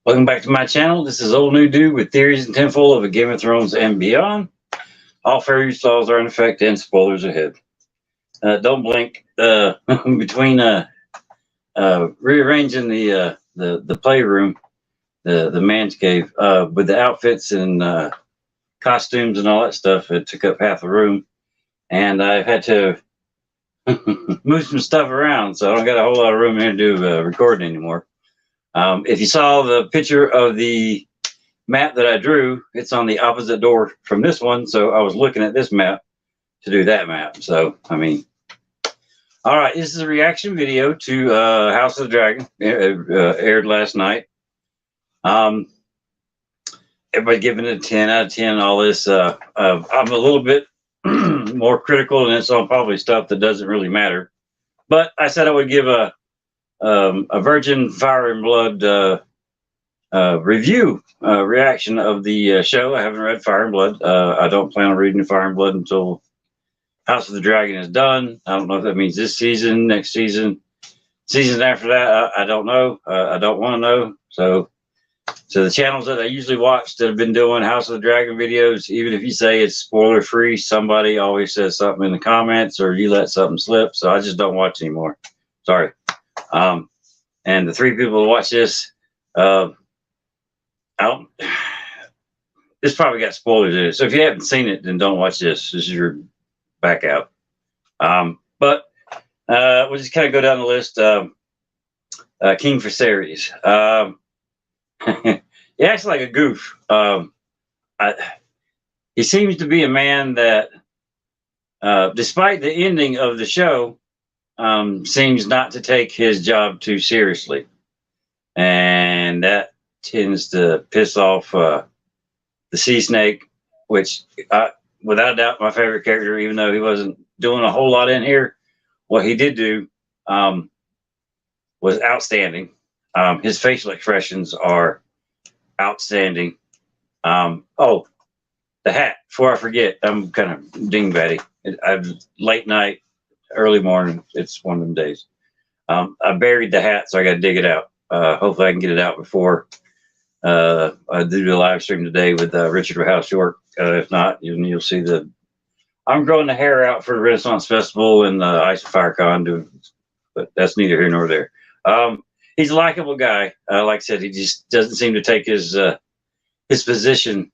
Welcome back to my channel. This is Old New Dude with theories and tenfold of a Game of Thrones and beyond. All fair use laws are in effect and spoilers ahead. Don't blink. Between rearranging the playroom, the man's cave, with the outfits and costumes and all that stuff, it took up half the room, and I've had to move some stuff around, so I don't got a whole lot of room here to do recording anymore. If you saw the picture of the map that I drew, it's on the opposite door from this one. So I was looking at this map to do that map. So, I mean, all right, this is a reaction video to House of the Dragon. Aired last night. Everybody giving it a 10 out of 10, all this. I'm a little bit more critical, and it's on probably stuff that doesn't really matter. But I said I would give a Virgin Fire and Blood review reaction of the show. I haven't read Fire and Blood. I don't plan on reading Fire and Blood until House of the Dragon is done. I don't know if that means this season, next season, seasons after that. I don't know. I don't want to know. So the channels that I usually watch that have been doing House of the Dragon videos, even if you say it's spoiler free, somebody always says something in the comments or you let something slip. So I just don't watch anymore. Sorry. And the three people who watch this, this probably got spoilers in it. So if you haven't seen it, then don't watch this. This is your back out. But we'll just kind of go down the list. King Viserys. He acts like a goof. He seems to be a man that, despite the ending of the show, seems not to take his job too seriously. And that tends to piss off the Sea Snake, which, without a doubt, my favorite character, even though he wasn't doing a whole lot in here. What he did do was outstanding. His facial expressions are outstanding. Oh, the hat, before I forget, I'm kind of dingbatty. I've late night, early morning, it's one of them days. I buried the hat, so I got to dig it out. Hopefully I can get it out before I do the live stream today with Richard House York. If not, you'll see I'm growing the hair out for the Renaissance Festival and the Ice and Fire Con, but that's neither here nor there. He's a likable guy. Like I said, he just doesn't seem to take his position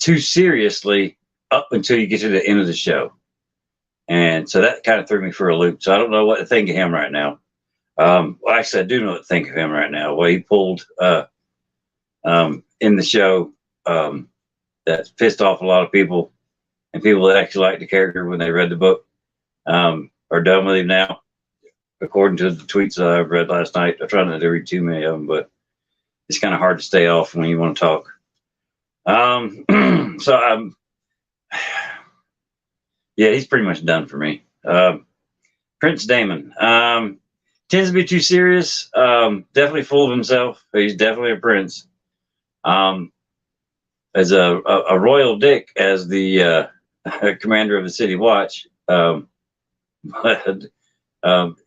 too seriously up until you get to the end of the show. And so that kind of threw me for a loop. So I don't know what to think of him right now. Well, actually, I do know what to think of him right now. What he pulled in the show, that's pissed off a lot of people, and people that actually liked the character when they read the book are done with him now, according to the tweets that I've read last night. I try not to read too many of them, but it's kind of hard to stay off when you want to talk. Yeah, he's pretty much done for me. Prince Daemon tends to be too serious. Definitely full of himself. He's definitely a prince. As a royal dick, as the commander of the City Watch. But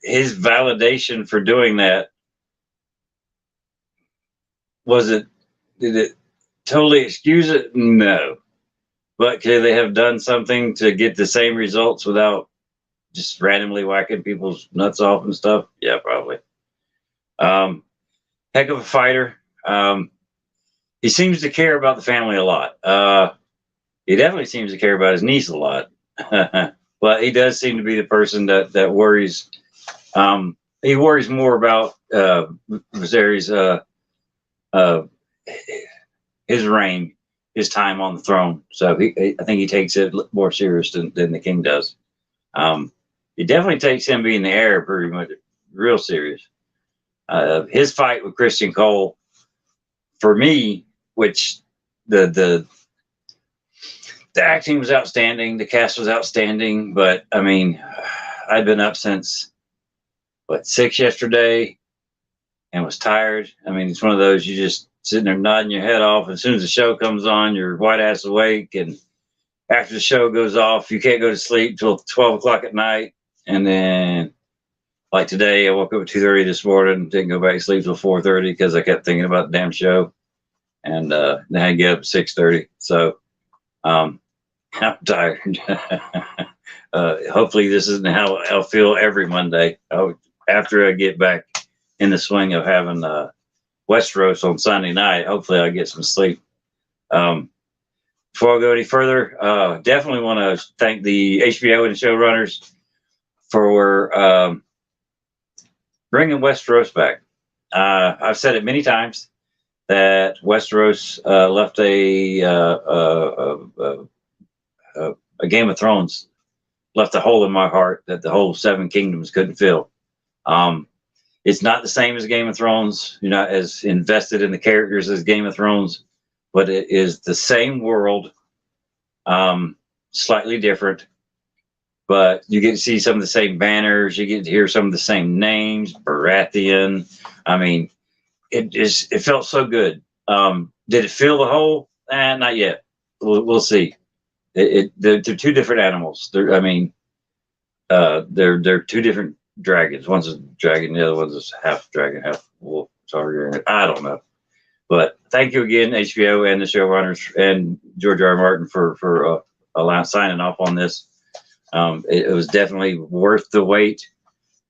his validation for doing that, did it totally excuse it? No. But could they have done something to get the same results without just randomly whacking people's nuts off and stuff? Yeah, probably. Heck of a fighter. He seems to care about the family a lot. He definitely seems to care about his niece a lot. But he does seem to be the person that worries. He worries more about Viserys' his reign, his time on the throne. So I think he takes it more serious than the king does. He definitely takes him being the heir pretty much real serious. His fight with Christian Cole, for me, which the acting was outstanding, the cast was outstanding, but I mean, I'd been up since 6 yesterday and was tired. I mean, it's one of those, you just sitting there nodding your head off. As soon as the show comes on, you're white ass awake, and after the show goes off, you can't go to sleep till 12 o'clock at night, and then Like today, I woke up at 2:30 this morning, didn't go back to sleep till 4:30 because I kept thinking about the damn show, and then I get up at 6:30. So I'm tired. Hopefully, this isn't how I'll feel every Monday. After I get back in the swing of having Westeros on Sunday night, hopefully I'll get some sleep. Um, Before I go any further, definitely want to thank the HBO and showrunners for bringing Westeros back. I've said it many times that Westeros left a Game of Thrones, left a hole in my heart that the whole Seven Kingdoms couldn't fill. Um, it's not the same as Game of Thrones. You're not as invested in the characters as Game of Thrones, but it is the same world, slightly different. But you get to see some of the same banners. You get to hear some of the same names. Baratheon. I mean, it felt so good. Did it fill the hole? Not yet. We'll see. They're two different animals. They're two different dragons. One's a dragon, the other one's half dragon, half wolf. Sorry, I don't know. But thank you again, HBO and the showrunners and George R. R. Martin for signing off on this. It was definitely worth the wait.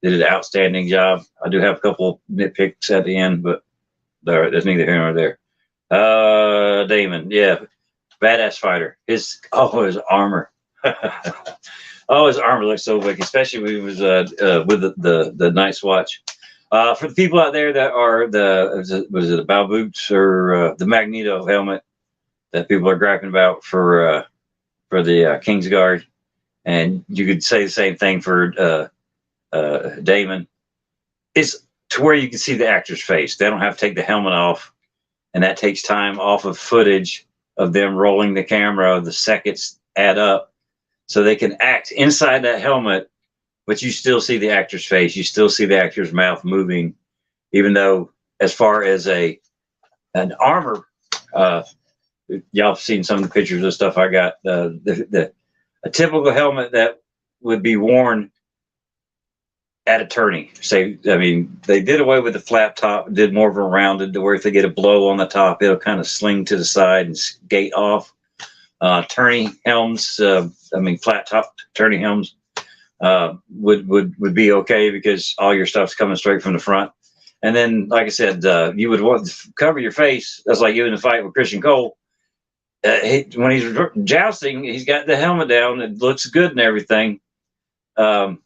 Did an outstanding job. I do have a couple nitpicks at the end, but there's neither here nor there. Damon, yeah, badass fighter. His armor. Oh, his armor looks so big, especially when he was with the Night's Watch. For the people out there that are was it the bow boots or the Magneto helmet that people are griping about for the Kingsguard, and you could say the same thing for Damon. It's to where you can see the actor's face. They don't have to take the helmet off, and that takes time off of footage of them rolling the camera. The seconds add up, so they can act inside that helmet, but you still see the actor's face. You still see the actor's mouth moving, even though, as far as an armor, y'all have seen some of the pictures of stuff I got. A typical helmet that would be worn at a tourney. Say, I mean, they did away with the flat top, did more of a rounded, to where if they get a blow on the top, it'll kind of sling to the side and skate off. Tourney helms, flat top tourney helms would be okay because all your stuff's coming straight from the front. And then, like I said, you would want to cover your face. That's like you in the fight with Christian Cole. When he's jousting, he's got the helmet down. It looks good and everything. But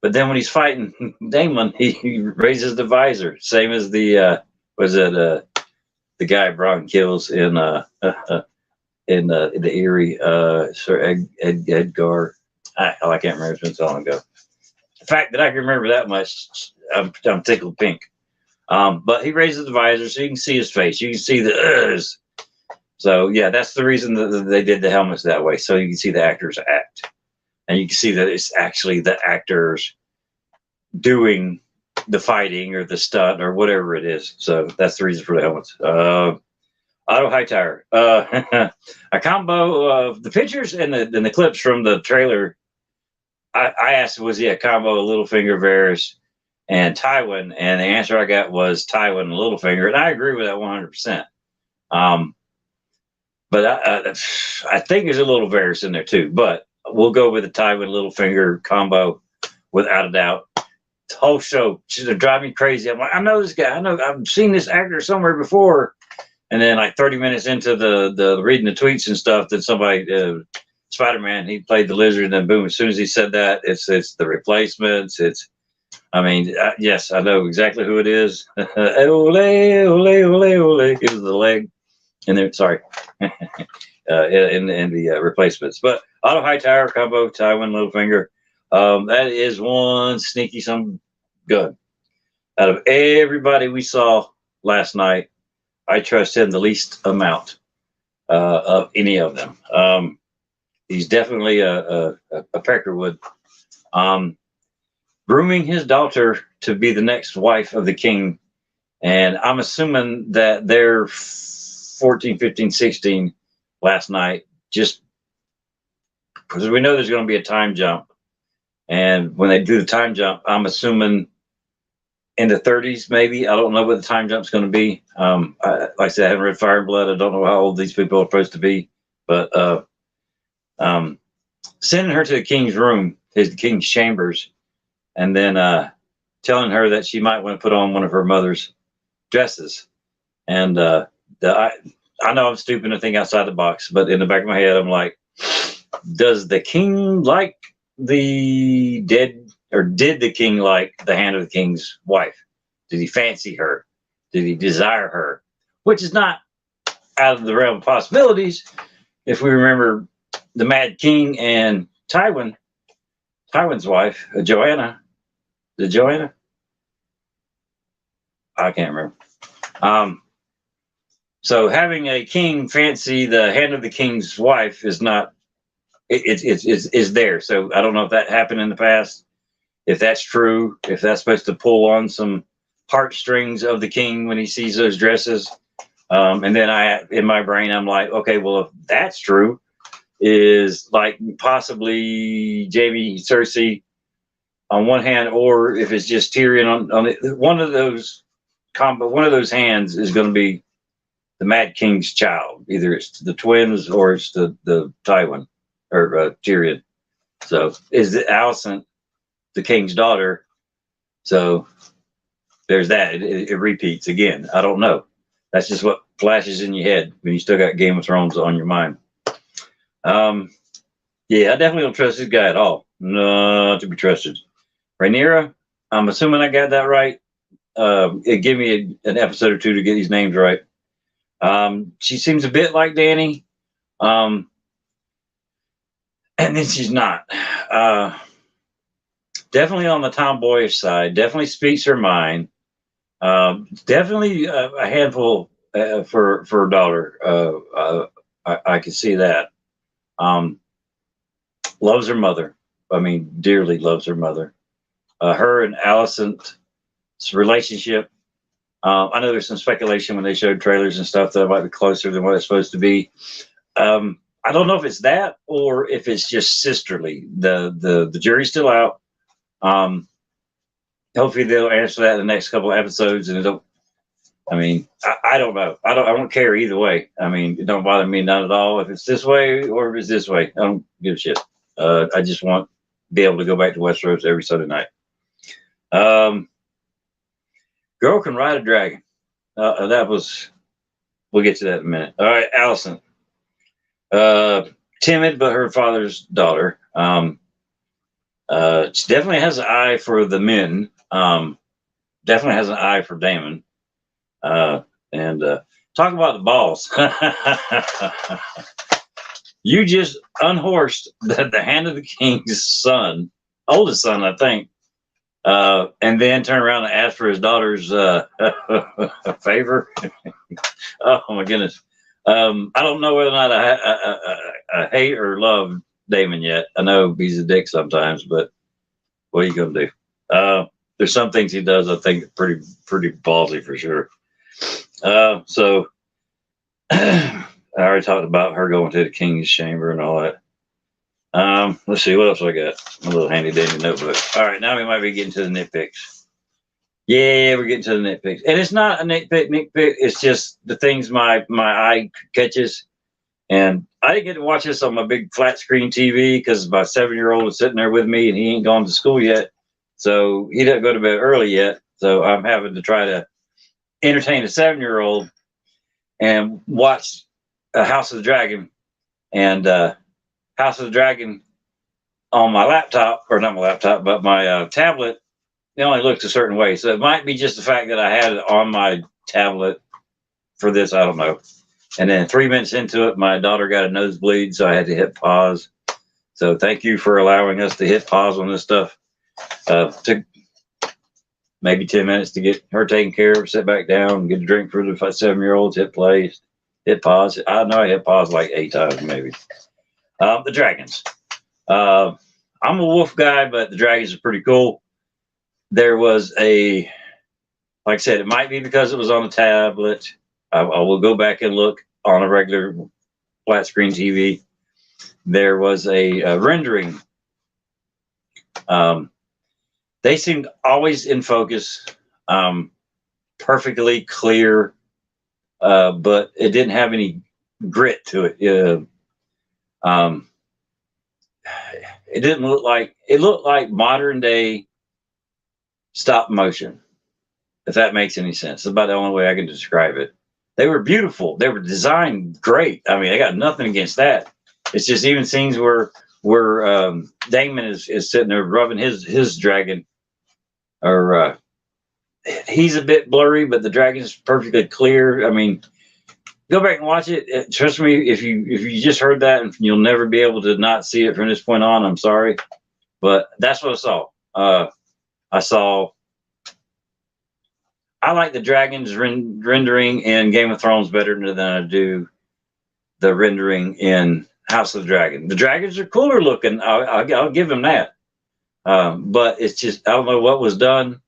then when he's fighting Damon, he raises the visor, same as the guy Bronn kills in the Erie, Sir Edgar. I can't remember. It's been so long ago. The fact that I can remember that much, I'm tickled pink. But he raises the visor so you can see his face. You can see the uhs. So yeah, that's the reason that they did the helmets that way, so you can see the actors act, and you can see that it's actually the actors doing the fighting or the stunt or whatever it is. So that's the reason for the helmets. Otto Hightower, a combo of the pictures and the clips from the trailer. I asked, was he a combo of Littlefinger, Varys, and Tywin? And the answer I got was Tywin and Littlefinger, and I agree with that 100%. But I think there's a little Varys in there too. But we'll go with the Tywin Littlefinger combo without a doubt. The whole show should drive me crazy. I'm like, I know this guy. I know I've seen this actor somewhere before. And then like 30 minutes into the reading the tweets and stuff, that somebody Spider-Man, he played the Lizard, and then boom, as soon as he said that, it's the Replacements. Yes, I know exactly who it is. Ole, ole, ole, ole. It was the leg. And then, sorry, in the Replacements. But Otto Hightower combo, Tywin Littlefinger. That is one sneaky some gun. Out of everybody we saw last night, I trust him the least amount of any of them. He's definitely a Peckerwood. Grooming his daughter to be the next wife of the king. And I'm assuming that they're 14, 15, 16 last night, just because we know there's going to be a time jump. And when they do the time jump, I'm assuming in the 30s, maybe. I don't know what the time jump's going to be. Like I said, I haven't read Fire and Blood. I don't know how old these people are supposed to be. But um, sending her to the king's room, his king's chambers, and then telling her that she might want to put on one of her mother's dresses. And I know I'm stupid to think outside the box, but in the back of my head, I'm like, does the king like the dead, or did the king like the hand of the king's wife? Did he fancy her? Did he desire her? Which is not out of the realm of possibilities. If we remember the Mad King and Tywin's wife, Joanna. The Joanna? I can't remember. So having a king fancy the hand of the king's wife is not, it's there. So I don't know if that happened in the past, if that's true, if that's supposed to pull on some heartstrings of the king when he sees those dresses. And then in my brain, I'm like, okay, well, if that's true, is like possibly Jamie, Cersei on one hand, or if it's just Tyrion on it, one of those hands is going to be the Mad King's child. Either it's the twins or it's the Tywin or Tyrion. So is it Alicent the king's daughter? So there's that. It repeats again. I don't know. That's just what flashes in your head when you still got Game of Thrones on your mind. Yeah, I definitely don't trust this guy at all. Not to be trusted. Rhaenyra, I'm assuming I got that right. It gave me an episode or two to get these names right. She seems a bit like Dany, and then she's not. Definitely on the tomboyish side. Definitely speaks her mind. Definitely a handful for a daughter. I can see that. Loves her mother. I mean, dearly loves her mother. Her and Alicent's relationship. I know there's some speculation when they showed trailers and stuff that it might be closer than what it's supposed to be. I don't know if it's that or if it's just sisterly. The jury's still out. Hopefully they'll answer that in the next couple of episodes, and it'll. I mean, I don't know. I don't care either way. I mean, it don't bother me none at all if it's this way or if it's this way. I don't give a shit. I just want to be able to go back to Westeros every Sunday night. Girl can ride a dragon. We'll get to that in a minute. All right, Alicent. Timid, but her father's daughter. She definitely has an eye for the men. Definitely has an eye for Daemon. And talk about the balls. You just unhorsed the hand of the king's son, oldest son, I think, and then turn around and ask for his daughter's favor. Oh my goodness. I don't know whether or not I hate or love Daemon yet. I know he's a dick sometimes, but what are you gonna do? There's some things he does I think pretty ballsy for sure. So I already talked about her going to the king's chamber and all that. Let's see what else I got. A little handy dandy notebook. All right, now we might be getting to the nitpicks. Yeah, we're getting to the nitpicks, and it's not a nitpick. It's just the things my eye catches. And I didn't get to watch this on my big flat screen TV because my 7-year-old was sitting there with me, and he ain't gone to school yet, so he doesn't go to bed early yet. So I'm having to try to entertain a 7-year-old and watch House of the Dragon, and House of the Dragon on my laptop, or not my laptop, but my tablet. It only looks a certain way, so it might be just the fact that I had it on my tablet for this. I don't know. And then 3 minutes into it, my daughter got a nosebleed, so I had to hit pause. So thank you for allowing us to hit pause on this stuff. Took maybe 10 minutes to get her taken care of, sit back down, get a drink for the 7-year-olds, hit play, hit pause. I know I hit pause like 8 times maybe. The dragons. I'm a wolf guy, but the dragons are pretty cool. There was like I said, it might be because it was on a tablet. I will go back and look on a regular flat screen TV. There was a rendering Um, they seemed always in focus, perfectly clear, but it didn't have any grit to it. Um, it didn't look like it looked like modern day stop motion, if that makes any sense. That's about the only way I can describe it. They were beautiful. They were designed great. I mean, I got nothing against that. It's just even scenes where Damon is sitting there rubbing his dragon, or he's a bit blurry, but the dragon's perfectly clear. I mean, go back and watch it. Trust me, if you just heard that and you'll never be able to not see it from this point on, I'm sorry, but that's what I saw. I saw. I like the dragons rendering in Game of Thrones better than I do the rendering in House of the Dragon. The dragons are cooler looking. I'll give them that. But it's just I don't know what was done.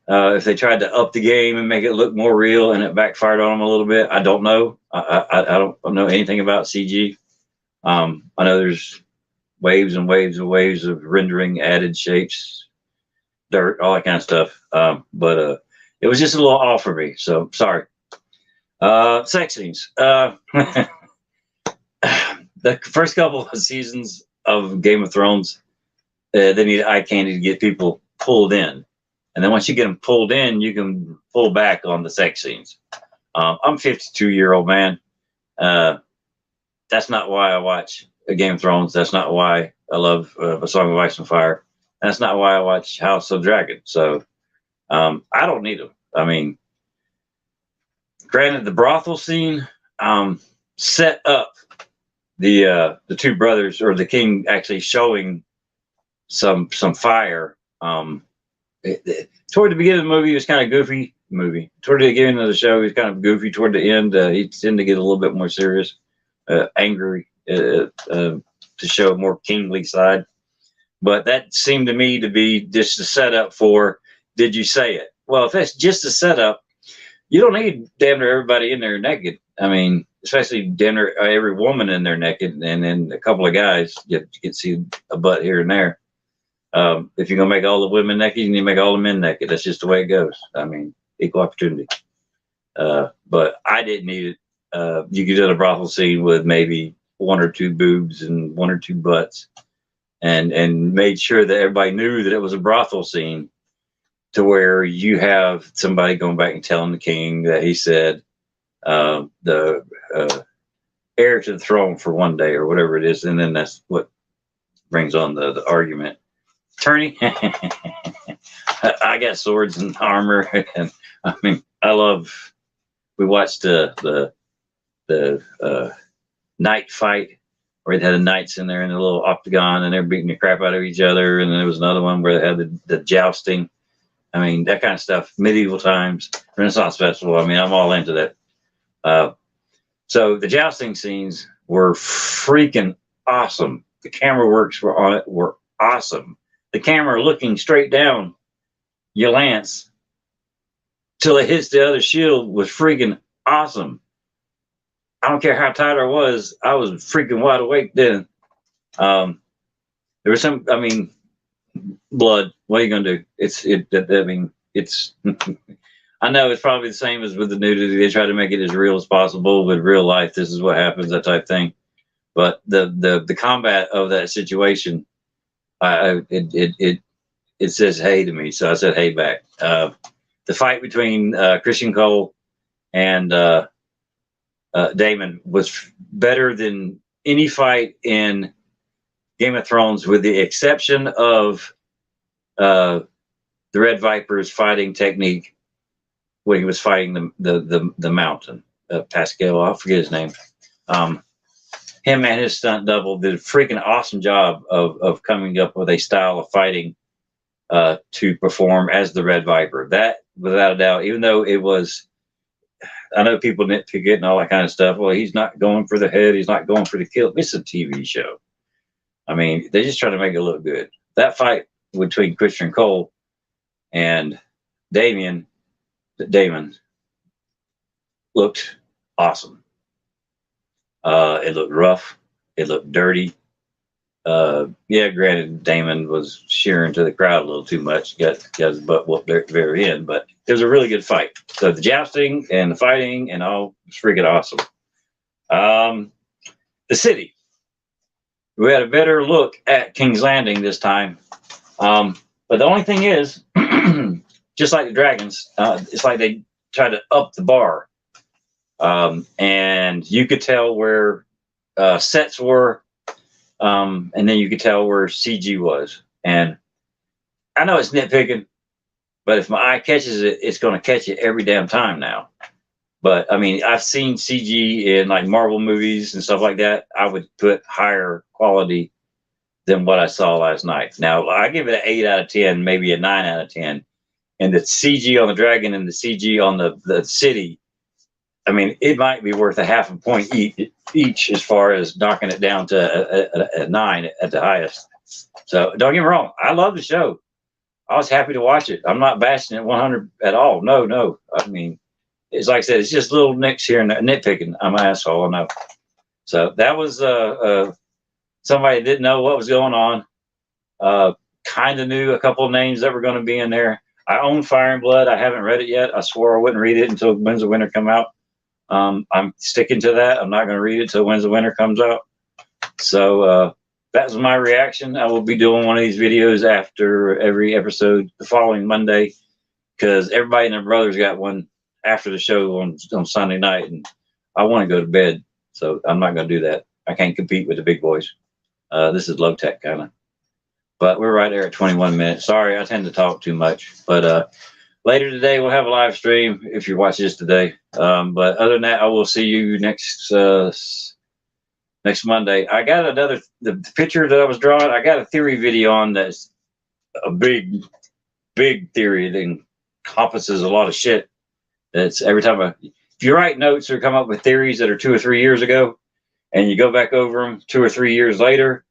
If they tried to up the game and make it look more real and it backfired on them a little bit, I don't know. I don't know anything about CG. I know there's waves and waves and waves of rendering added shapes, dirt, all that kind of stuff. But it was just a little off for me. So sorry. Sex scenes. The first couple of seasons of Game of Thrones, they need eye candy to get people pulled in. And then once you get them pulled in, you can pull back on the sex scenes. I'm a 52-year-old man. That's not why I watch a Game of Thrones. That's not why I love A Song of Ice and Fire. That's not why I watch House of Dragon. So I don't need them. I mean, granted, the brothel scene set up the two brothers, or the king actually showing some fire. Toward the beginning of the movie, it was kind of goofy. Toward the beginning of the show, he was kind of goofy. Toward the end, he tended to get a little bit more serious, angry, to show a more kingly side. But that seemed to me to be just a setup for, did you say it? Well, if that's just a setup, you don't need damn near everybody in there naked. I mean, especially damn near every woman in there naked, and then a couple of guys, you can see a butt here and there. If you're gonna make all the women naked, you need to make all the men naked. That's just the way it goes. I mean, equal opportunity. But I didn't need it. You could do a brothel scene with maybe one or two boobs and one or two butts, and made sure that everybody knew that it was a brothel scene, to where you have somebody going back and telling the king that he said the heir to the throne for one day or whatever it is, and then that's what brings on the argument. Attorney, I got swords and armor, and I mean, we watched the night fight where they had the knights in there in a little octagon, and they're beating the crap out of each other, and there was another one where they had the jousting. I mean, that kind of stuff. Medieval times, Renaissance Festival. I mean, I'm all into that. So the jousting scenes were freaking awesome. The camera works were awesome. The camera looking straight down your lance till it hits the other shield was freaking awesome. I don't care how tired I was freaking wide awake then. There was some, I mean, blood. What are you gonna do? It's I know it's probably the same as with the nudity. They try to make it as real as possible. With real life, this is what happens, that type thing. But the combat of that situation, it says hey to me, so I said hey back. The fight between Christian Cole and Damon was better than any fight in Game of Thrones, with the exception of the Red Viper's fighting technique when he was fighting the mountain. Pascal, I forget his name. Him and his stunt double did a freaking awesome job of coming up with a style of fighting to perform as the Red Viper. That, without a doubt, even though it was, I know people nitpick and all that kind of stuff. Well, he's not going for the head. He's not going for the kill. It's a TV show. I mean, they just try to make it look good. That fight between Christian Cole and Damon looked awesome. It looked rough. It looked dirty. Yeah, granted, Damon was shearing to the crowd a little too much, got his butt whooped there at the very end, but it was a really good fight. So the jousting and the fighting and all was freaking awesome. The city. We had a better look at King's Landing this time. But the only thing is, just like the Dragons, it's like they tried to up the bar. And you could tell where sets were, and then you could tell where CG was. And I know it's nitpicking, but if my eye catches it, it's going to catch it every damn time now. But I mean, I've seen CG in like Marvel movies and stuff like that. I would put higher quality than what I saw last night. Now I give it an 8 out of 10, maybe a 9 out of 10. And the CG on the dragon and the CG on the city, I mean, it might be worth a half a point each as far as knocking it down to a 9 at the highest. So don't get me wrong, I love the show. I was happy to watch it. I'm not bashing it 100 at all. No. I mean, it's like I said, it's just little nicks here and nitpicking. I'm an asshole, I know. So that was somebody that didn't know what was going on. Kind of knew a couple of names that were going to be in there. I own Fire and Blood. I haven't read it yet. I swore I wouldn't read it until Winds of Winter come out. I'm sticking to that. I'm not going to read it till Winds of Winter comes out. So that was my reaction. I will be doing one of these videos after every episode the following Monday, because everybody and their brothers got one after the show on Sunday night, and I want to go to bed, so I'm not going to do that. I can't compete with the big boys. This is low tech kind of, but we're right there at 21 minutes. Sorry, I tend to talk too much, but later today we'll have a live stream if you're watching this today. But other than that, I will see you next Monday. I got the picture that I was drawing. I got a theory video on that's a big theory that encompasses a lot of shit. That's every time if you write notes or come up with theories that are 2 or 3 years ago, and you go back over them 2 or 3 years later,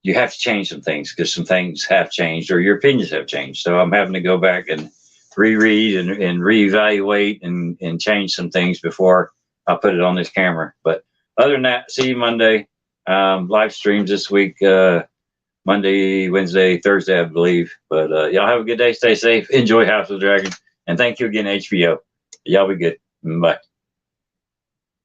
you have to change some things because some things have changed or your opinions have changed. So I'm having to go back and reread and reevaluate and change some things before I put it on this camera. But other than that, see you Monday. Live streams this week, Monday, Wednesday, Thursday, I believe. But y'all have a good day. Stay safe. Enjoy House of the Dragon. And thank you again, HBO. Y'all be good. Bye.